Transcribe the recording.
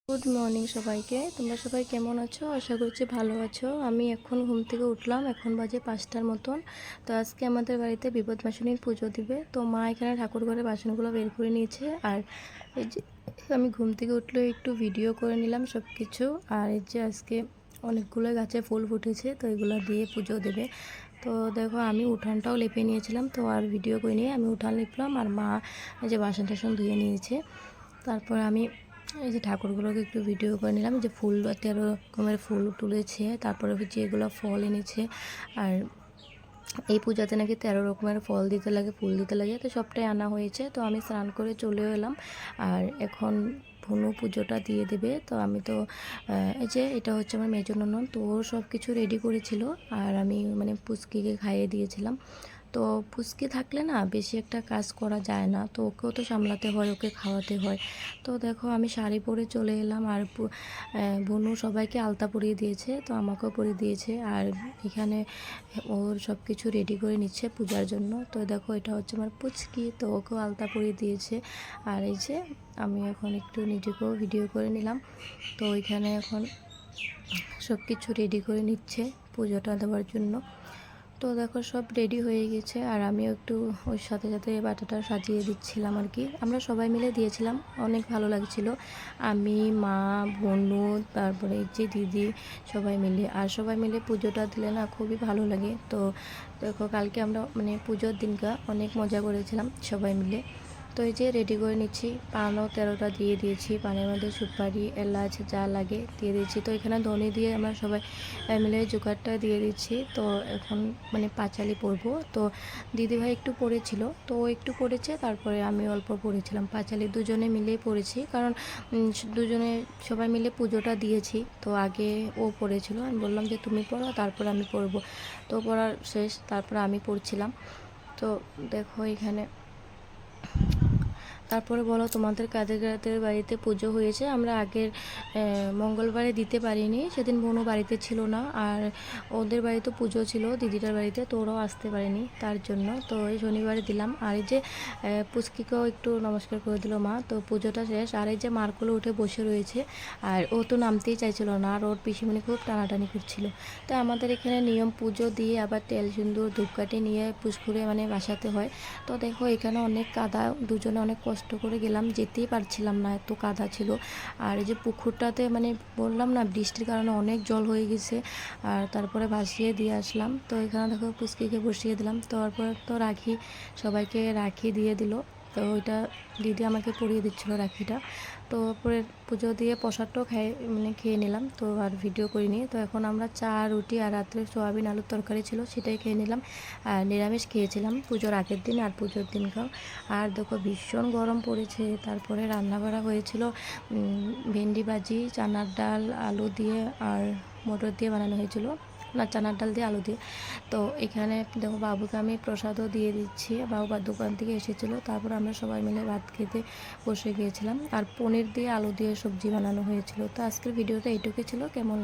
Good morning সবাইকে। তোমরা সবাই কেমন আছো? আশা করছি ভালো আছো। আমি এখন ঘুম থেকে উঠলাম, এখন বাজে 5টার মতন। তো আজকে আমাদের বাড়িতে বিপদনাশিনীর পুজো দিবে। তো মা এখানে ঠাকুর ঘরে বাসনগুলো বের করে নিয়েছে। আর এই যে আমি ঘুম থেকে উঠলে একটু ভিডিও করে নিলাম সব কিছু। আর এই যে আজকে অনেকগুলো গাছে ফুল ফুটেছে, তো এগুলো দিয়ে পুজো দেবে। তো দেখো আমি উঠানটাও লেপে নিয়েছিলাম, তো আর ভিডিও করে নিয়ে আমি উঠান লেপলাম। আর মা এই যে বাসন টাসন ধুয়ে নিয়েছে। তারপর আমি এই যে ঠাকুরগুলোকে একটু ভিডিও করে নিলাম, যে ফুল 13 রকমের ফুল তুলেছে, তারপরে যেগুলো ফল এনেছে। আর এই পূজাতে নাকি 13 রকমের ফল দিতে লাগে, ফুল দিতে লাগে, তো সবটাই আনা হয়েছে। তো আমি স্নান করে চলেও এলাম। আর এখন ভুনু পুজোটা দিয়ে দেবে। তো আমি তো এই যে এটা হচ্ছে আমার মেজো ননদ, তো ও সব কিছু রেডি করেছিল। আর আমি মানে পুচকিকে খাইয়ে দিয়েছিলাম। তো পুচকি থাকলে না বেশি একটা কাজ করা যায় না, তো ওকেও তো সামলাতে হয়, ওকে খাওয়াতে হয়। তো দেখো আমি শাড়ি পরে চলে এলাম। আর বোনও সবাইকে আলতা পরিয়ে দিয়েছে, তো আমাকেও পরিয়ে দিয়েছে। আর এখানে ওর সব কিছু রেডি করে নিচ্ছে পূজার জন্য। তো দেখো এটা হচ্ছে আমার পুচকি, তো ওকেও আলতা পরিয়ে দিয়েছে। আর এই যে আমি এখন একটু নিজেকেও ভিডিও করে নিলাম। তো ওইখানে এখন সব কিছু রেডি করে নিচ্ছে পুজোটা দেওয়ার জন্য। তো দেখো সব রেডি হয়ে গেছে। আর আমিও একটু ওর সাথে সাথে বাটাটা সাজিয়ে দিচ্ছিলাম আর কি। আমরা সবাই মিলে দিয়েছিলাম, অনেক ভালো লাগছিল। আমি, মা, বোনু, তারপরে এই যে দিদি, সবাই মিলে। আর সবাই মিলে পুজোটা দিলে না খুবই ভালো লাগে। তো দেখো কালকে আমরা মানে পুজোর দিনকা অনেক মজা করেছিলাম সবাই মিলে। তো এই যে রেডি করে নিচ্ছি, পানও 13টা দিয়ে দিয়েছি, পানের মধ্যে সুপারি এলাচ যা লাগে দিয়ে দিয়েছি। তো এখানে ধনে দিয়ে আমরা সবাই মিলে জোগাড়টা দিয়ে দিচ্ছি। তো এখন মানে পাঁচালি পরবো। তো দিদিভাই একটু পড়েছিল, তো ও একটু পড়েছে, তারপরে আমি অল্প পড়েছিলাম। পাঁচালি দুজনে মিলেই পড়েছি, কারণ দুজনে সবাই মিলে পুজোটা দিয়েছি। তো আগে ও পড়েছিল, আমি বললাম যে তুমি পড়ো, তারপর আমি পড়বো। তো পড়ার শেষ, তারপর আমি পড়ছিলাম। তো দেখো এখানে তারপরে বলো তোমাদের কাদের কাদের বাড়িতে পুজো হয়েছে। আমরা আগের মঙ্গলবারে দিতে পারিনি, সেদিন বোনও বাড়িতে ছিল না। আর ওদের বাড়িতে পুজো ছিল দিদিটার বাড়িতে, তো ওরাও আসতে পারেনি তার জন্য। তো এই শনিবারে দিলাম। আর এই যে পুচকিকেও একটু নমস্কার করে দিল মা। তো পুজোটা শেষ। আর এই যে মারকুলো উঠে বসে রয়েছে, আর ও তো নামতেই চাইছিল না, আর ওর পিসিমণি খুব টানাটানি করছিল। তো আমাদের এখানে নিয়ম পুজো দিয়ে আবার তেল সিন্দুর ধূপকাঠি নিয়ে পুষ্কুরে মানে বাসাতে হয়। তো দেখো এখানে অনেক কাদা, দুজনে অনেক কষ্ট করে গেলাম, যেতেই পারছিলাম না, এত কাদা ছিল। আর এই যে পুকুরটাতে মানে বললাম না বৃষ্টির কারণে অনেক জল হয়ে গেছে। আর তারপরে ভাসিয়ে দিয়ে আসলাম। তো এখানে দেখো পুচকিকে বসিয়ে দিলাম। তারপর তো রাখি, সবাইকে রাখি দিয়ে দিল। তো ওইটা দিদি আমাকে পরিয়ে দিচ্ছিল রাখিটা। তো পরে পুজো দিয়ে প্রসাদটাও খেয়ে নিলাম। তো আর ভিডিও করিনি। তো এখন আমরা চা, রুটি, আর রাত্রে সোয়াবিন আলুর তরকারি ছিল সেটাই খেয়ে নিলাম। আর নিরামিষ খেয়েছিলাম পুজোর আগের দিন আর পুজোর দিনকাও। আর দেখো ভীষণ গরম পড়েছে। তারপরে রান্না বাড়া হয়েছিল ভেন্ডি ভাজি, চানার ডাল, আলু দিয়ে আর মটর দিয়ে বানানো হয়েছিল, না চানার ডাল দিয়ে আলু দিয়ে। তো এখানে দেখো বাবুকে আমি প্রসাদও দিয়ে দিচ্ছি, বাবু দোকান থেকে এসেছিলো। তারপর আমরা সবাই মিলে ভাত খেতে বসে গিয়েছিলাম। আর পনির দিয়ে আলু দিয়ে সবজি বানানো হয়েছিল। তো আজকের ভিডিওটা এইটুকুই ছিল। কেমন লাগে